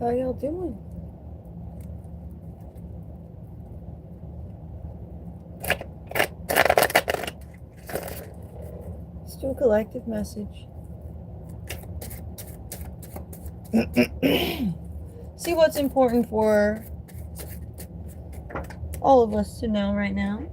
How y'all doing? Let's do a collective message. See what's important for all of us to know right now.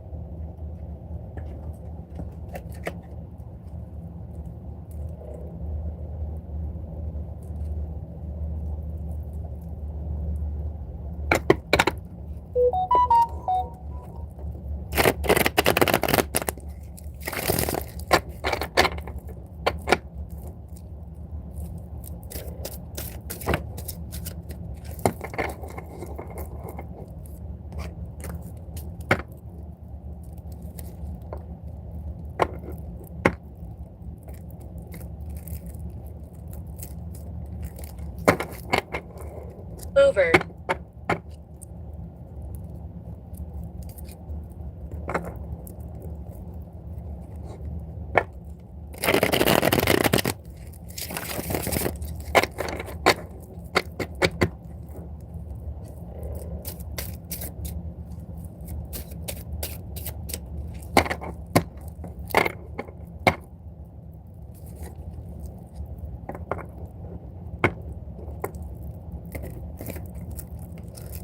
Over.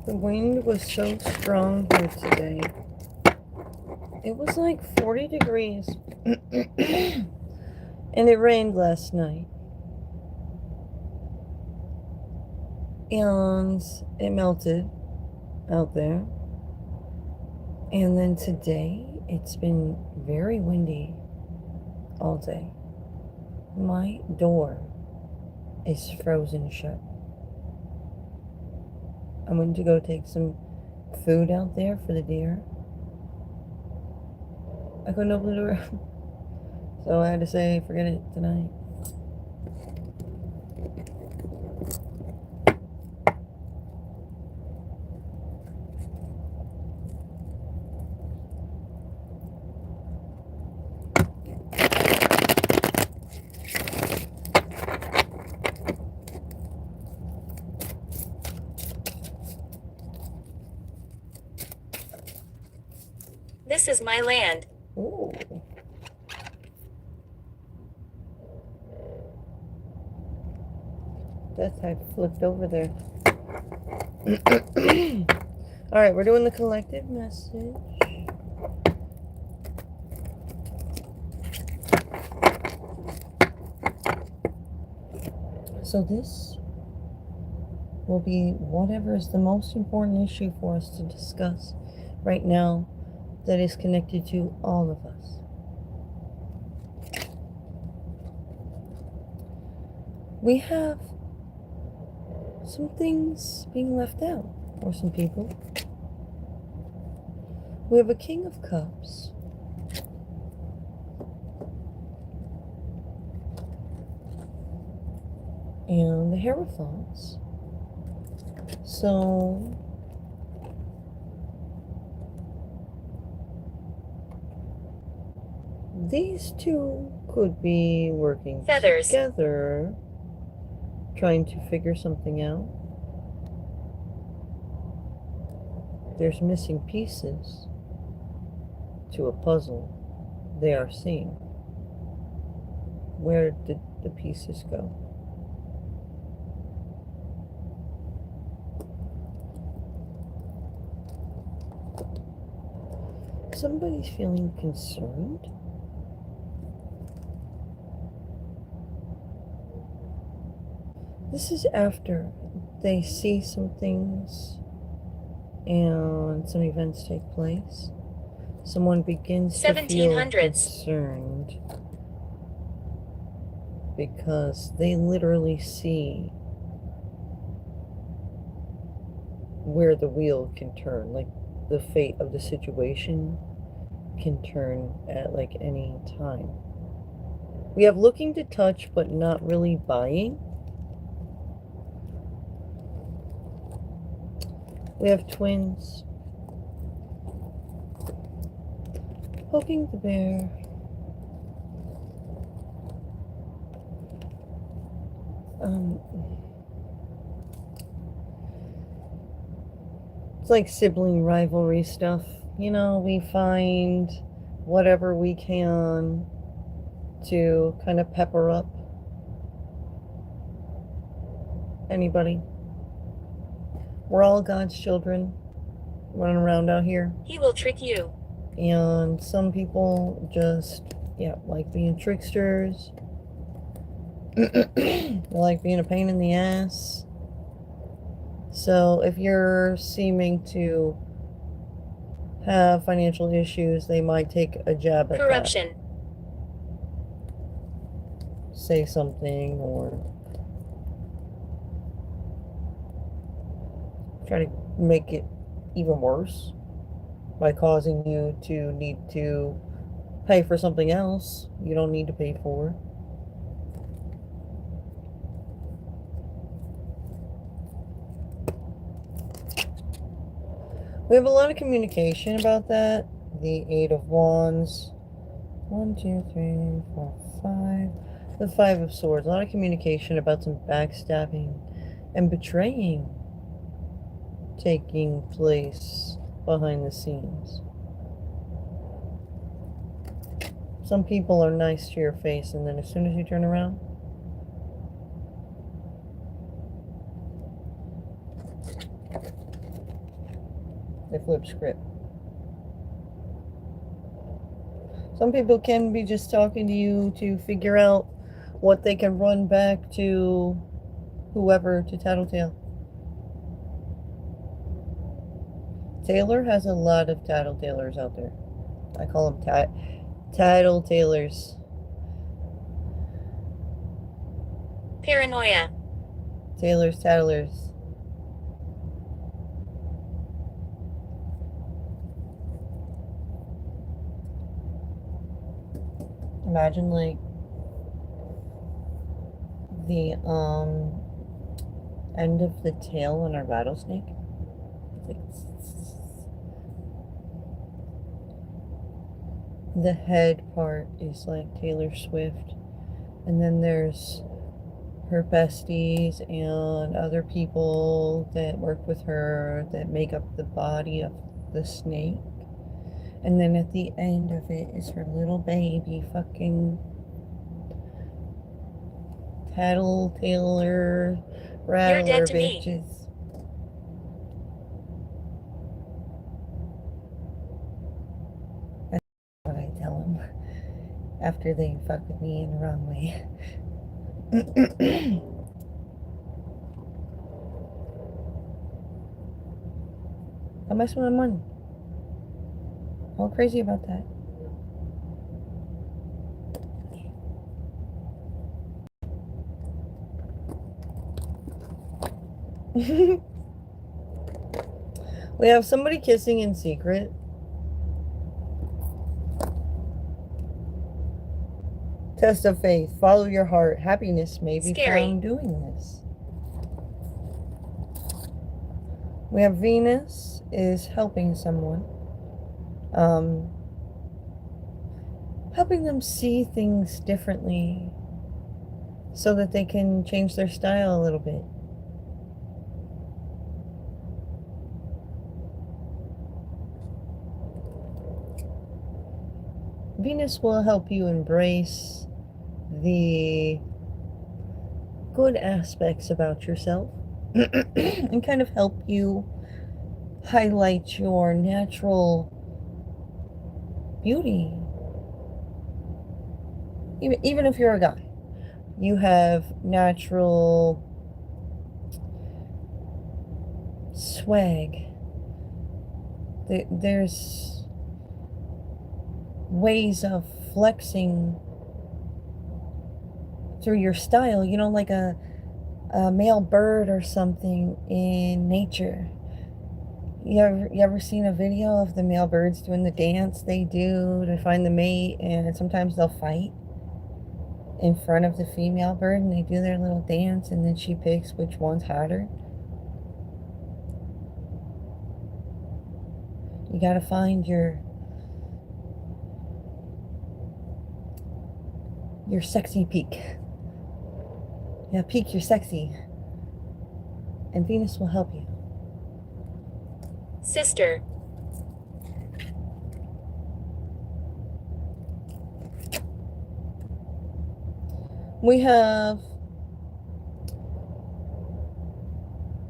The wind was so strong here today. It was like 40 degrees. And it rained last night. And it melted out there. And then today, it's been very windy all day. My door is frozen shut. I went to go take some food out there for the deer. I couldn't open the door. So I had to say, forget it tonight. This is my land. Ooh. That type flipped over there. All right, we're doing the collective message. So this will be whatever is the most important issue for us to discuss right now that is connected to all of us. We have some things being left out, or some people. We have a King of Cups. And the Hierophants. So these two could be working Feathers. together, trying to figure something out. There's missing pieces to a puzzle they are seeing. Where did the pieces go? Somebody's feeling concerned. This is after they see some things and some events take place. Someone begins to feel 1700s. concerned because they literally see where the wheel can turn, like the fate of the situation can turn at like any time. We have looking to touch but not really buying. We have twins. Poking the bear. It's like sibling rivalry stuff. You know, we find whatever we can to kind of pepper up anybody. We're all God's children running around out here. He will trick you. And some people just, yeah, like being tricksters. They like being a pain in the ass. So if you're seeming to have financial issues, they might take a jab at Corruption. that. Say something or try to make it even worse by causing you to need to pay for something else you don't need to pay for. We have a lot of communication about that. The Eight of Wands. 1, 2, 3, 4, 5. The Five of Swords. A lot of communication about some backstabbing and betraying taking place behind the scenes. Some people are nice to your face, and then as soon as you turn around, they flip script. Some people can be just talking to you to figure out what they can run back to whoever to tattletale. Taylor has a lot of tattletalers out there. I call them tattletalers. Paranoia. Taylor's tattlers. Imagine like the end of the tail on a rattlesnake. Like, the head part is like Taylor Swift, and then there's her besties and other people that work with her that make up the body of the snake. And then at the end of it is her little baby fucking tattletailer rattler bitches. That's what I tell them after they fuck with me in the wrong way. I mess with my money. All crazy about that. We have somebody kissing in secret. Test of faith. Follow your heart. Happiness may be found doing this. We have Venus is helping someone. Helping them see things differently so that they can change their style a little bit. Venus will help you embrace the good aspects about yourself and kind of help you highlight your natural beauty. Even if you're a guy, you have natural swag. There's ways of flexing through your style, you know, like a male bird or something in nature. You ever seen a video of the male birds doing the dance they do to find the mate, and sometimes they'll fight in front of the female bird and they do their little dance and then she picks which one's hotter? You gotta find your sexy peak. Yeah, peak your sexy. And Venus will help you. Sister. We have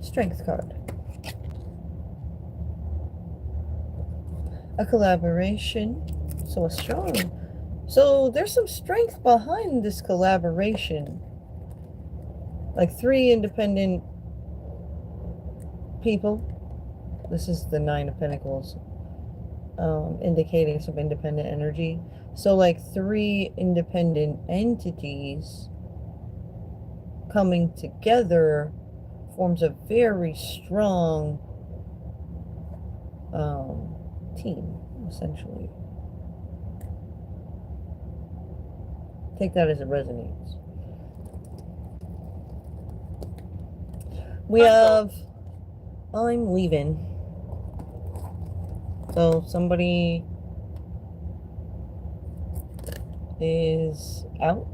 Strength card. A collaboration. So a strong. So there's some strength behind this collaboration. Like 3 independent people. This is the 9 of Pentacles, indicating some independent energy. So like 3 independent entities coming together forms a very strong team, essentially. Take that as it resonates. We have I'm leaving. So somebody is out.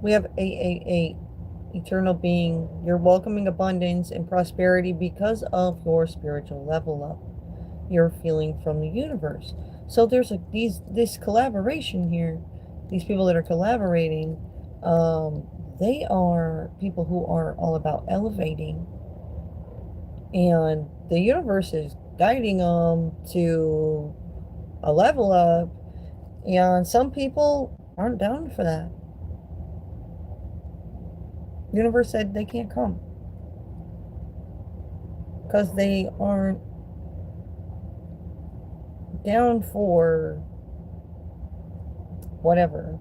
We have 888, eternal being. You're welcoming abundance and prosperity because of your spiritual level up. You're feeling from the universe. So there's this collaboration here. These people that are collaborating, they are people who are all about elevating, and the universe is guiding them to a level up, and some people aren't down for that. The universe said they can't come because they aren't down for whatever.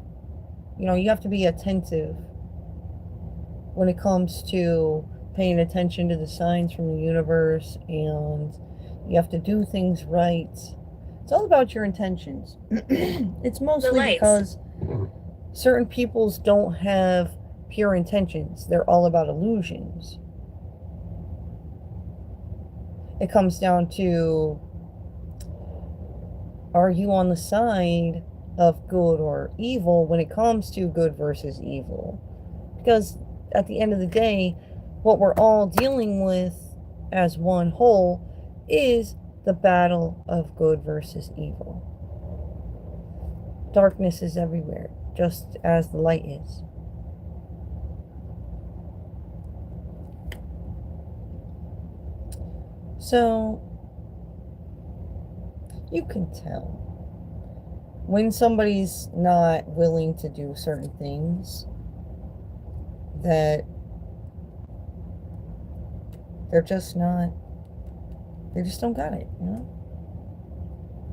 You know, you have to be attentive when it comes to paying attention to the signs from the universe, and you have to do things right. It's all about your intentions. It's mostly because certain peoples don't have pure intentions. They're all about illusions. It comes down to, are you on the side of good or evil when it comes to good versus evil? Because at the end of the day, what we're all dealing with as one whole is the battle of good versus evil. Darkness is everywhere, just as the light is. So you can tell when somebody's not willing to do certain things, that they're just not, they just don't got it, you know?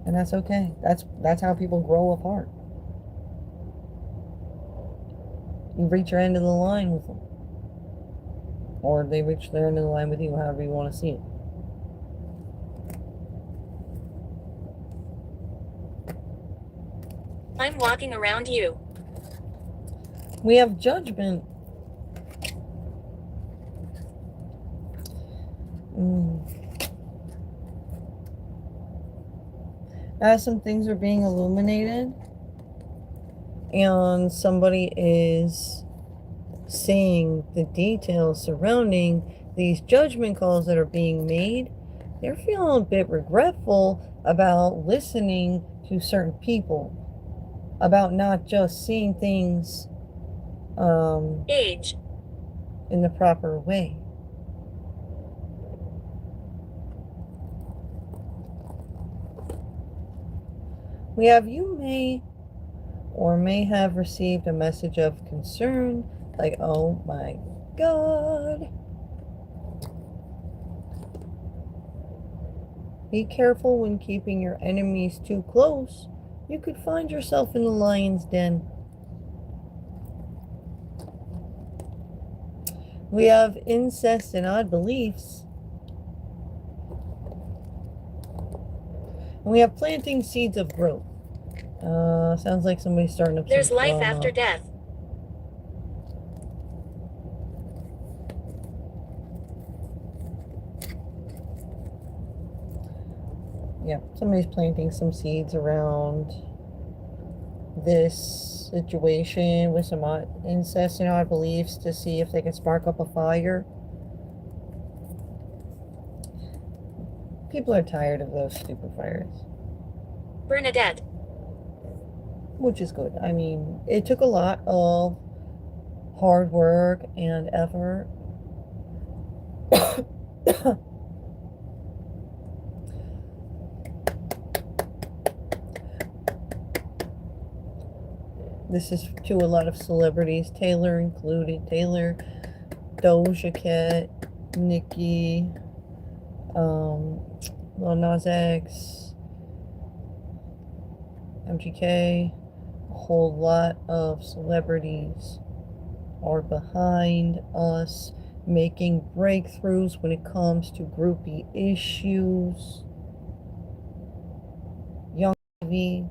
And that's okay. That's how people grow apart. You reach your end of the line with them, or they reach their end of the line with you, however you want to see it. I'm walking around you. We have Judgment. As some things are being illuminated, and somebody is seeing the details surrounding these judgment calls that are being made, they're feeling a bit regretful about listening to certain people, about not just seeing things Age. in the proper way. We have, you may or may have received a message of concern, like, oh my God. Be careful when keeping your enemies too close. You could find yourself in the lion's den. We have incest and odd beliefs. And we have planting seeds of growth. Sounds like somebody's starting up some There's life drama. after death. Yeah, somebody's planting some seeds around this situation with some incest in our beliefs to see if they can spark up a fire. People are tired of those stupid fires. Bernadette. Which is good. I mean, it took a lot of hard work and effort. This is to a lot of celebrities, Taylor included. Taylor, Doja Cat, Nicki, Lil Nas X, MGK. A whole lot of celebrities are behind us making breakthroughs when it comes to groupie issues. Young TV.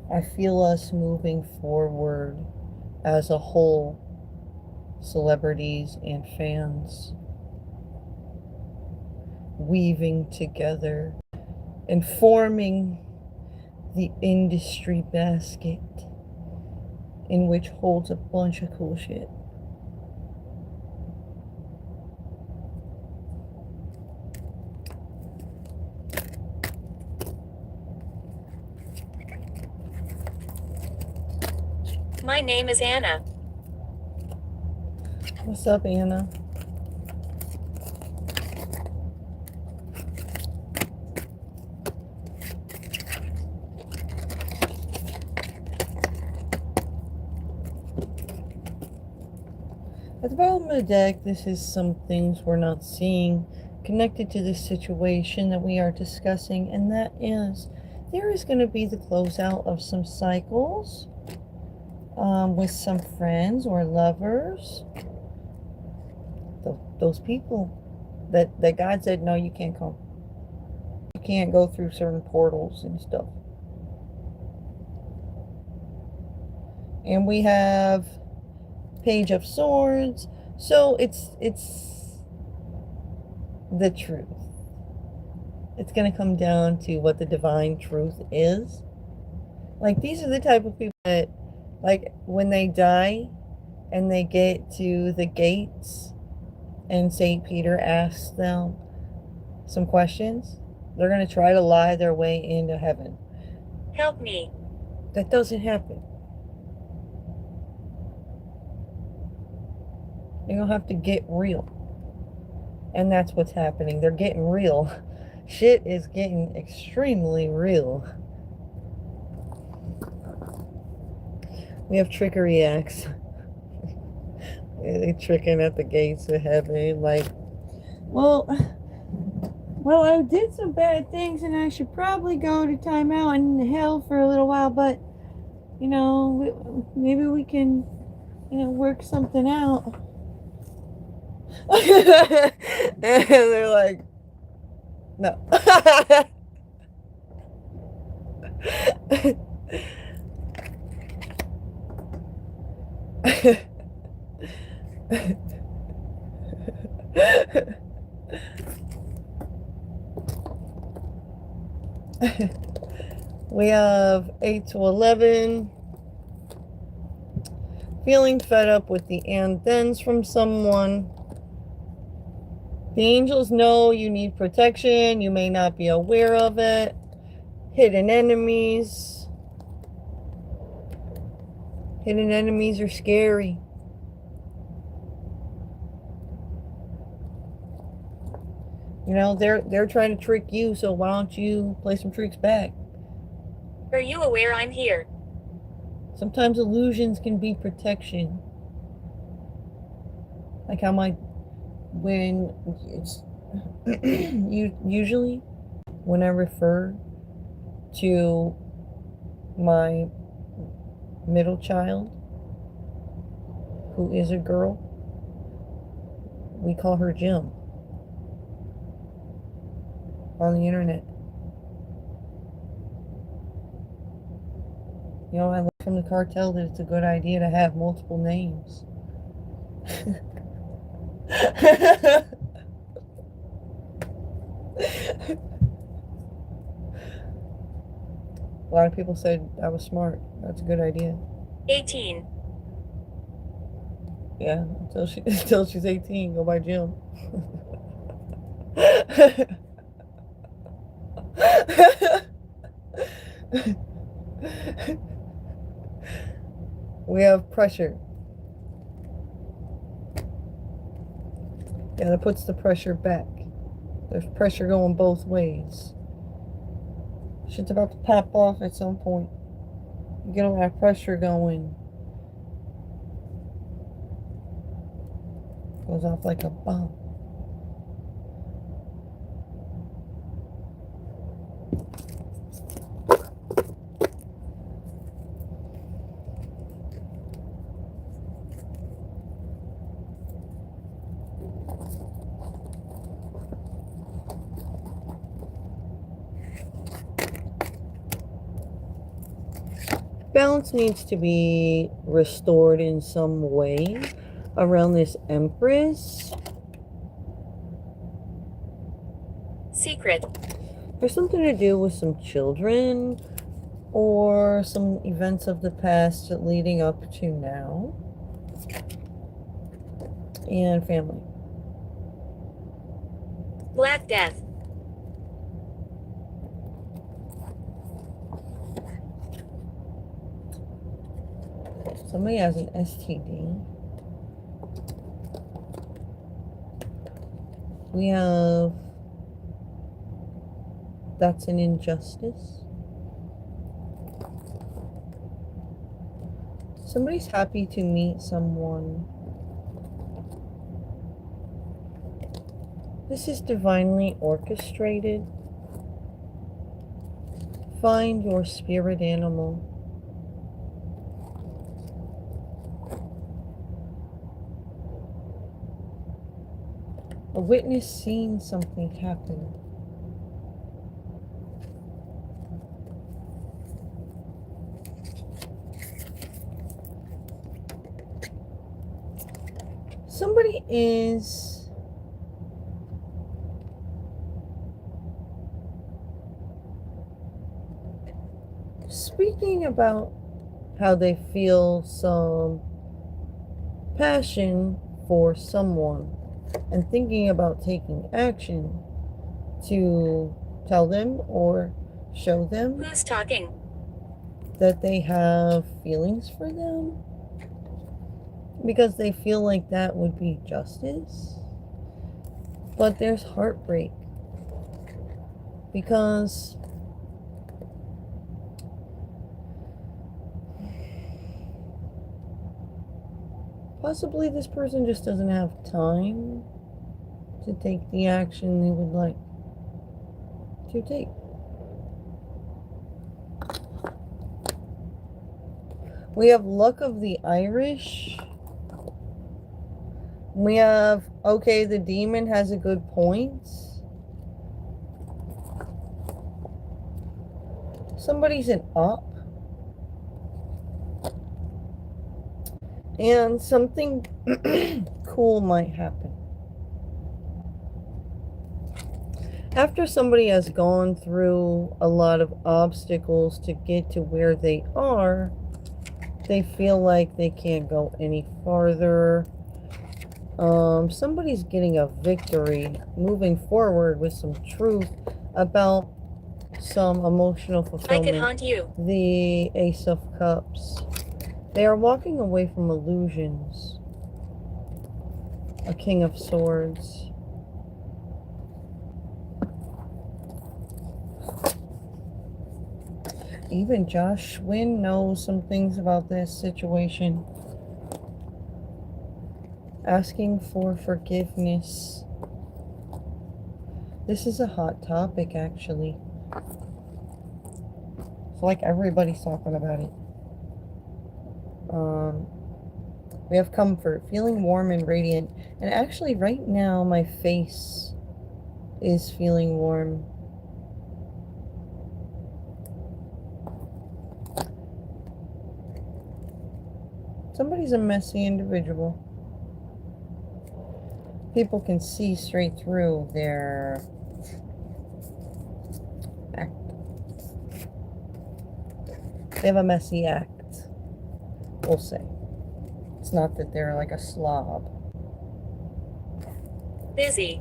I feel us moving forward as a whole, celebrities and fans, weaving together and forming the industry basket in which holds a bunch of cool shit. My name is Anna. What's up, Anna? At the bottom of the deck, this is some things we're not seeing connected to this situation that we are discussing, and that is there is going to be the closeout of some cycles with some friends or lovers. Those people that God said, no, you can't come. You can't go through certain portals and stuff. And we have Page of Swords. So it's the truth. It's going to come down to what the divine truth is. Like, these are the type of people that, like, when they die and they get to the gates and St. Peter asks them some questions, they're going to try to lie their way into heaven. Help me. That doesn't happen. You're going to have to get real. And that's what's happening. They're getting real. Shit is getting extremely real. We have trickery acts. They tricking at the gates of heaven. Like, well, I did some bad things and I should probably go to timeout in hell for a little while, but, you know, maybe we can, you know, work something out. And they're like, no. We have 8 to 11. Feeling fed up with the and thens from someone. The angels know you need protection. You may not be aware of it. Hidden enemies. Hidden enemies are scary. You know, they're trying to trick you, so why don't you play some tricks back? Are you aware I'm here? Sometimes illusions can be protection. Like how when it's usually when I refer to my middle child, who is a girl, we call her Jim on the internet. You know, I learned from the cartel that it's a good idea to have multiple names. A lot of people said I was smart. That's a good idea. 18. Yeah, until she's 18, go buy gym. We have pressure. Yeah, that puts the pressure back. There's pressure going both ways. Shit's about to pop off at some point. You get all that pressure going. Goes off like a bomb. Balance needs to be restored in some way around this Empress. Secret. There's something to do with some children or some events of the past leading up to now. And family. Black Death. Somebody has an STD. We have that's an injustice. Somebody's happy to meet someone. This is divinely orchestrated. Find your spirit animal. A witness seeing something happen. Somebody is speaking about how they feel some passion for someone and thinking about taking action to tell them or show them Who's talking? that they have feelings for them because they feel like that would be justice. But there's heartbreak because possibly this person just doesn't have time to take the action they would like to take. We have luck of the Irish. We have, okay, the demon has a good point. Somebody's an up. And something cool might happen. After somebody has gone through a lot of obstacles to get to where they are, they feel like they can't go any farther. Somebody's getting a victory, moving forward with some truth about some emotional I fulfillment. could haunt you. The Ace of Cups. They are walking away from illusions. A King of Swords. Even Josh Schwinn knows some things about this situation. Asking for forgiveness. This is a hot topic, actually. It's like everybody's talking about it. We have comfort, feeling warm and radiant. And actually, right now, my face is feeling warm. Somebody's a messy individual. People can see straight through their act. They have a messy act, we'll say. It's not that they're like a slob. Busy.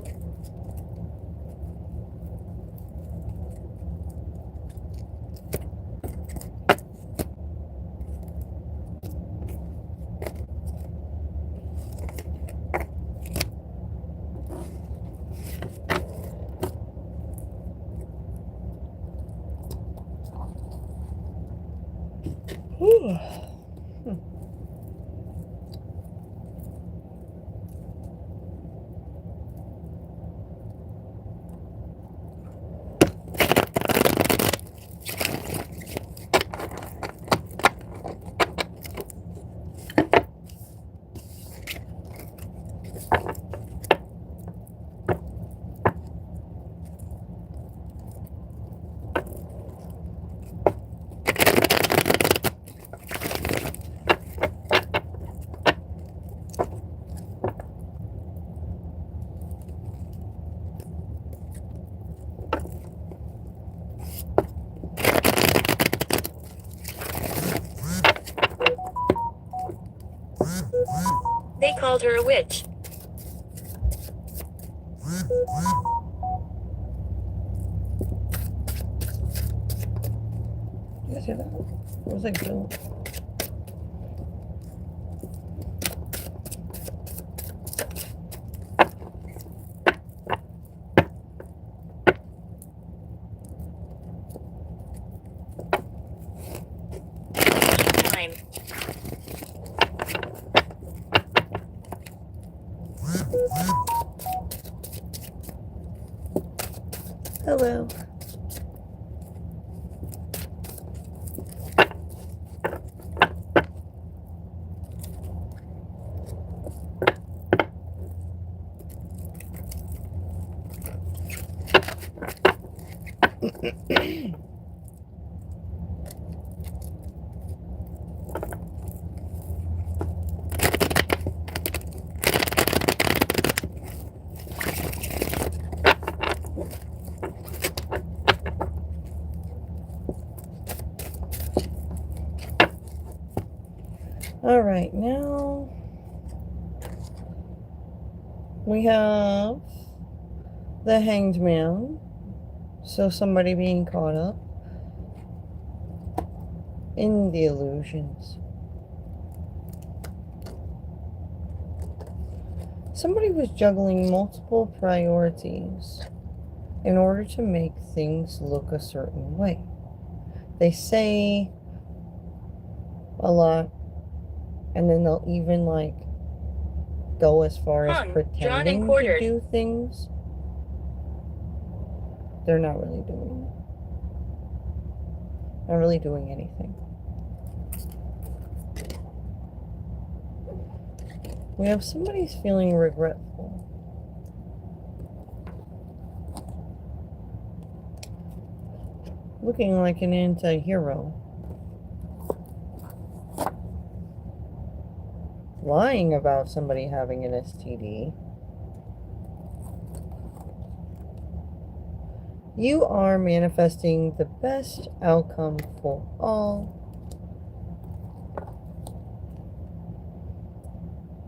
Whew. They called her a witch. Did you see that? What was I doing? Time. Hello. All right, now we have the Hanged Man. So somebody being caught up in the illusions. Somebody was juggling multiple priorities in order to make things look a certain way. They say a lot, and then they'll even like go as far as Hung, drawn, and pretending to quartered. do things. They're not really doing it. Not really doing anything. We have somebody's feeling regretful. Looking like an anti-hero. Lying about somebody having an STD. You are manifesting the best outcome for all.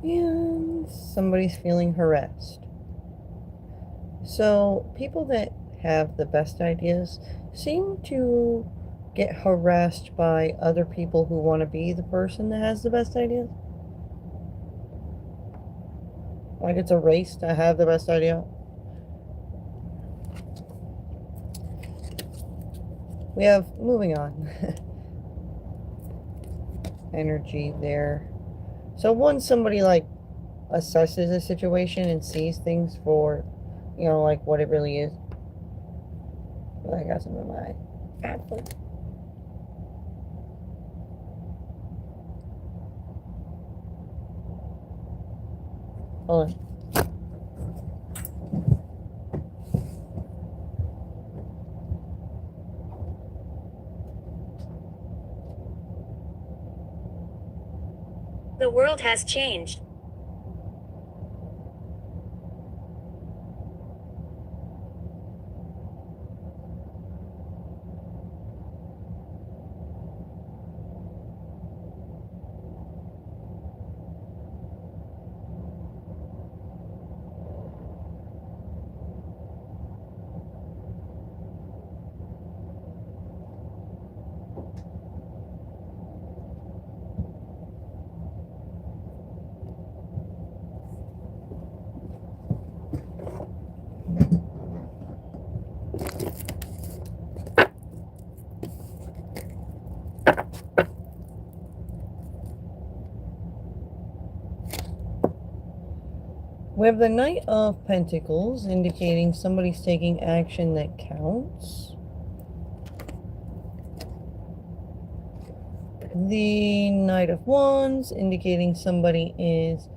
And somebody's feeling harassed. So people that have the best ideas seem to get harassed by other people who want to be the person that has the best ideas. Like it's a race to have the best idea. We have, moving on, energy there. So once somebody like assesses a situation and sees things for, you know, like what it really is. I got some in my apple. Hold on. The world has changed. We have the Knight of Pentacles, indicating somebody's taking action that counts. The Knight of Wands, indicating somebody is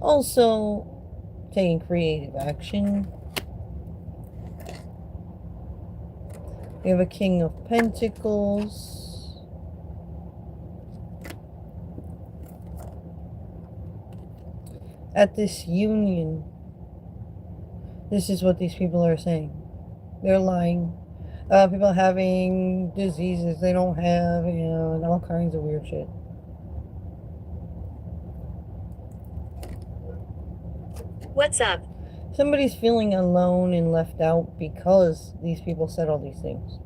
also taking creative action. We have a King of Pentacles. At this union, this is what these people are saying. They're lying. People having diseases they don't have, and all kinds of weird shit. What's up? Somebody's feeling alone and left out because these people said all these things.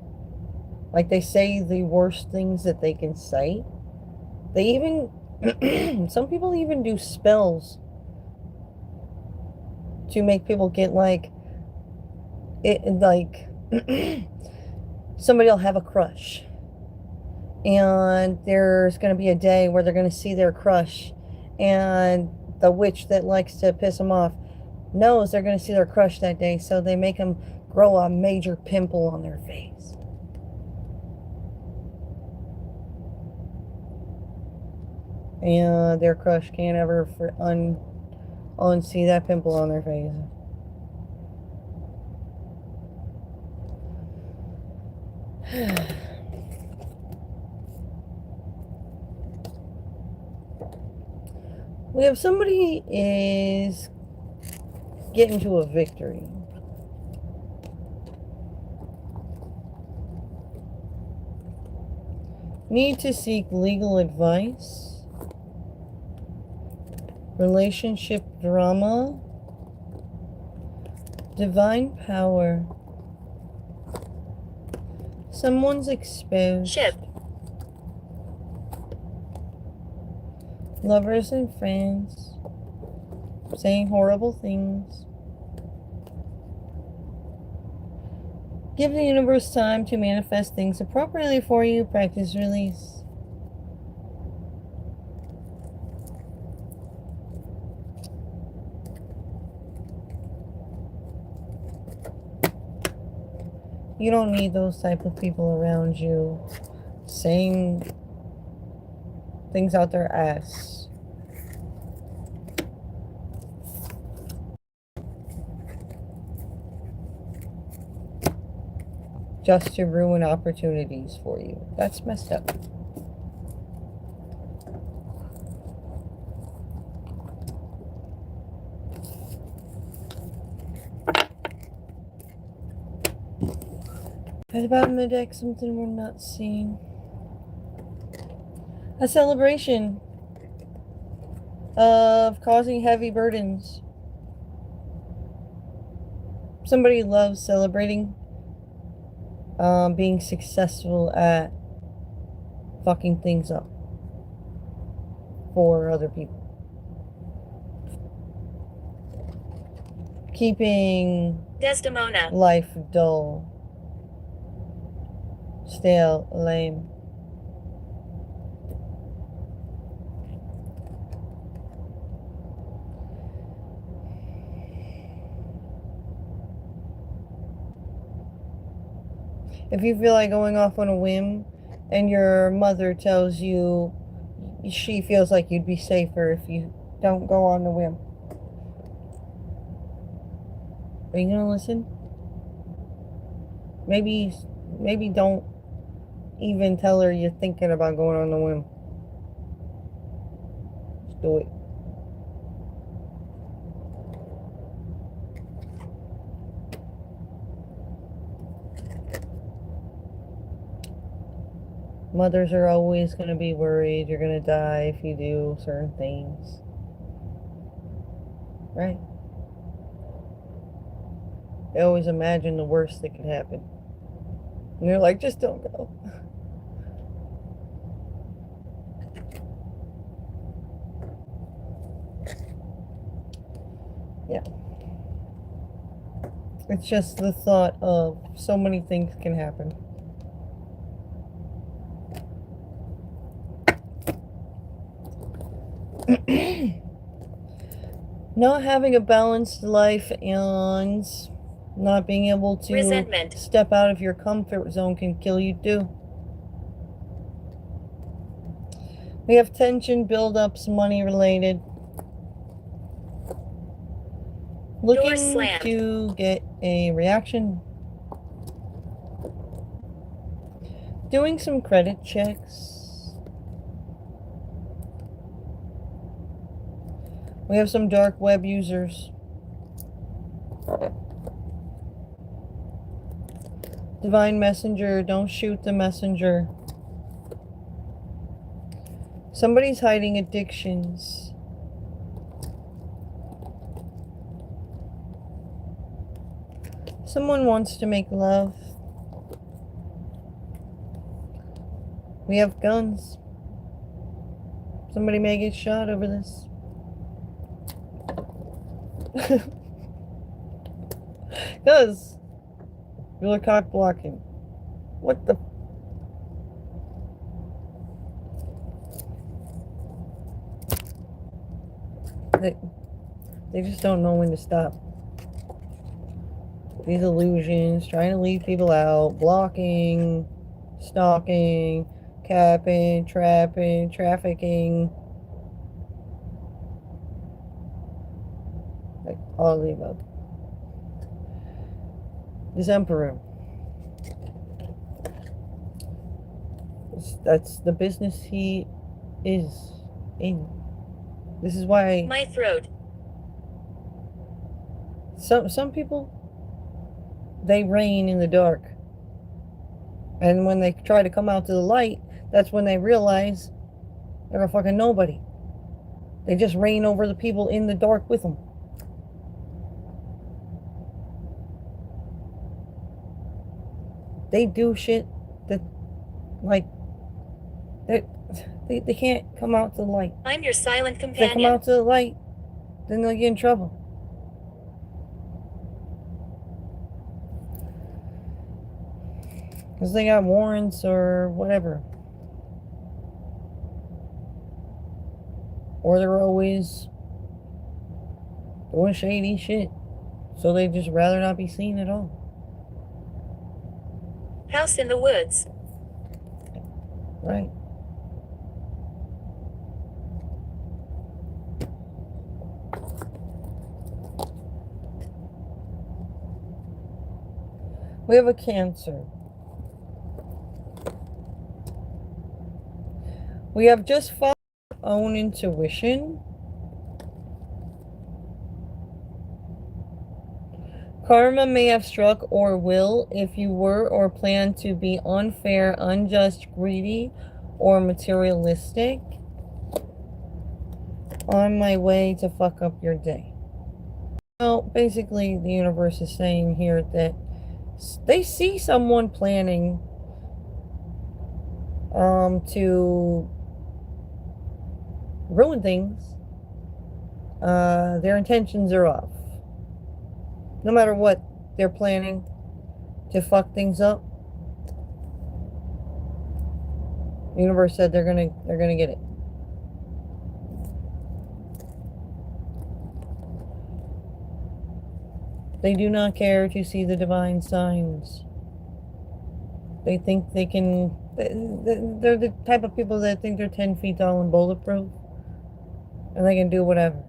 Like, they say the worst things that they can say. They even, some people even do spells to make people get like, somebody will have a crush. And there's going to be a day where they're going to see their crush. And the witch that likes to piss them off knows they're going to see their crush that day. So they make them grow a major pimple on their face. And their crush can't ever unsee that pimple on their face. We have somebody is getting to a victory. Need to seek legal advice. Relationship drama. Divine power. Someone's exposed. Ship. Lovers and friends. Saying horrible things. Give the universe time to manifest things appropriately for you. Practice release. You don't need those type of people around you saying things out their ass. Just to ruin opportunities for you. That's messed up. At the bottom of the deck, something we're not seeing. A celebration of causing heavy burdens. Somebody loves celebrating being successful at fucking things up for other people. Keeping Desdemona. life dull, stale, lame. If you feel like going off on a whim and your mother tells you she feels like you'd be safer if you don't go on the whim, are you gonna listen? Maybe don't even tell her you're thinking about going on the whim. Just do it. Mothers are always going to be worried you're going to die if you do certain things. Right? They always imagine the worst that could happen. And they're like, just don't go. Yeah. It's just the thought of so many things can happen. Not having a balanced life and not being able to Resentment. step out of your comfort zone can kill you too. We have tension, buildups, money related. Looking to get a reaction. Doing some credit checks. We have some dark web users. Divine messenger, don't shoot the messenger. Somebody's hiding addictions. Someone wants to make love. We have guns. Somebody may get shot over this. Because you're cock blocking. What the? They just don't know when to stop. These illusions, trying to leave people out, blocking, stalking, capping, trapping, trafficking. Like all of the above. This emperor. That's the business he is in. This is why my throat. Some people, they reign in the dark. And when they try to come out to the light, that's when they realize they're a fucking nobody. They just reign over the people in the dark with them. They do shit that, like, they can't come out to the light. I'm your silent If they companion. come out to the light, then they'll get in trouble. Because they got warrants or whatever. Or they're always doing shady shit. So they just rather not be seen at all. House in the woods. Right. We have a Cancer. We have just followed our own intuition. Karma may have struck or will if you were or plan to be unfair, unjust, greedy, or materialistic. On my way to fuck up your day. Well, basically, the universe is saying here that they see someone planning to ruin things. Their intentions are off. No matter what they're planning to fuck things up, the universe said they're gonna get it. They do not care to see the divine signs. They think they can. They're the type of people that think they're 10 feet tall and bulletproof, and they can do whatever.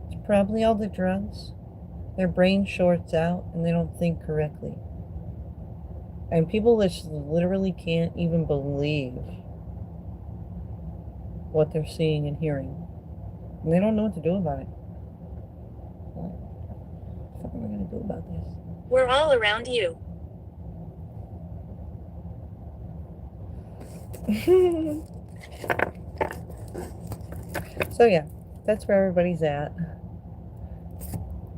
It's probably all the drugs. Their brain shorts out and they don't think correctly. And people just literally can't even believe what they're seeing and hearing. And they don't know what to do about it. What are we going to do about this? We're all around you. So yeah, that's where everybody's at.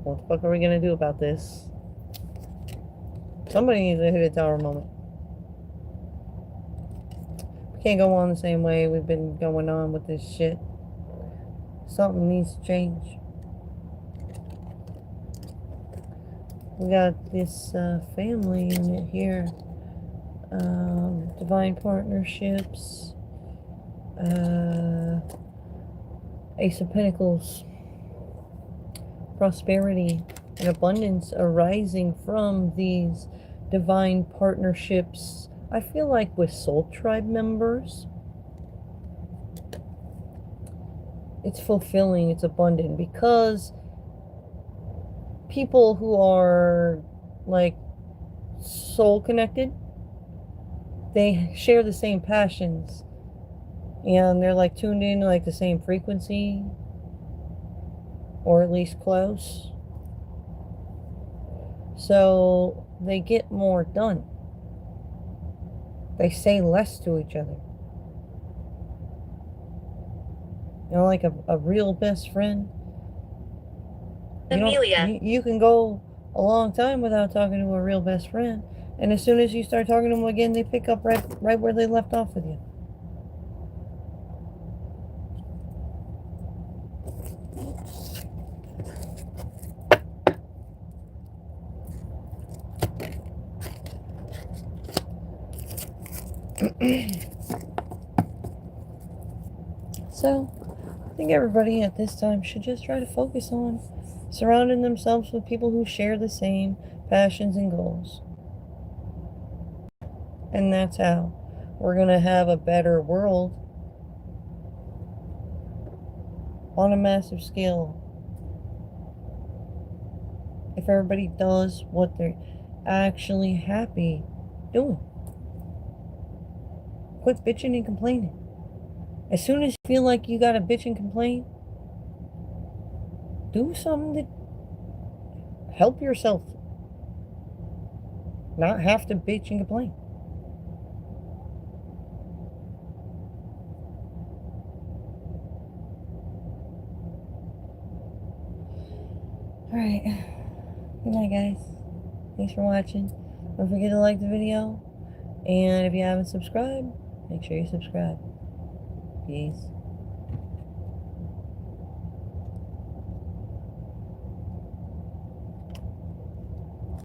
What the fuck are we going to do about this? Somebody needs to hit a tower moment. We can't go on the same way we've been going on with this shit. Something needs to change. We got this family unit here. Divine partnerships. Ace of Pentacles. Prosperity and abundance arising from these divine partnerships. I feel like with soul tribe members, it's fulfilling, it's abundant, because people who are like soul connected, they share the same passions and they're like tuned in to like the same frequency, or at least close, so they get more done. They say less to each other. You know, like a real best friend. Amelia. You can go a long time without talking to a real best friend, and as soon as you start talking to them again, they pick up right where they left off with you. So, I think everybody at this time should just try to focus on surrounding themselves with people who share the same passions and goals. And that's how we're going to have a better world on a massive scale. If everybody does what they're actually happy doing. Quit bitching and complaining. As soon as you feel like you gotta bitch and complain, do something to help yourself not have to bitch and complain. Alright. Good night, guys. Thanks for watching. Don't forget to like the video. And if you haven't subscribed, make sure you subscribe. Peace.